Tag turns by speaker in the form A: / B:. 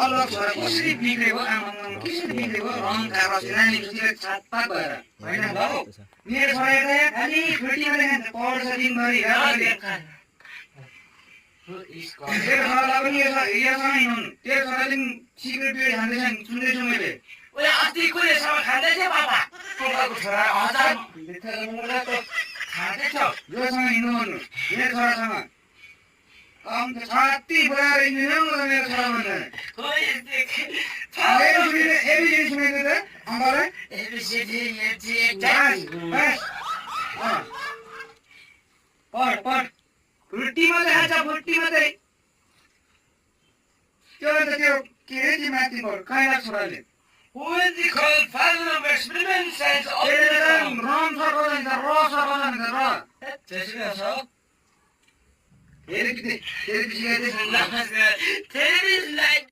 A: अलग छोरा कसरी बिग्रेको आमामा कसरी बिग्रेको रङ कागज नानी जतिले छातपात भएर होइन ल मेरो छोरा त खालि छुट्टीमा देखान्छ पढ्छ दिनभरि तेरो छोरालाई पनि योसँग हिँड्नु तेरो छोराले सिगरेट बियर खाँदैछ सुन्दैछु मैले
B: ओले अस्ति कुलेसँग खाँदै थियो बाबा
A: टोकाको छोरा हजार
B: खाँदैछ
A: योसँग हिँड्नु भन्नु मेरो छोरासँग कम त छाती बोलाएर हिँड्नु मेरो छोरा भन्दा एबिसिडी सुनेको त अङ्कललाई पढ फुर्ती मात्रै खान्छ फुर्ती मात्रै त्यो अन्त त्यो के अरे त्यो माथि पढ काइला छोराले
B: Who is the called father of experiment science of
A: रम सर्को जान्छ र सर्को जान्छ र
B: त्यसको छ
A: फेरि पछि
B: television light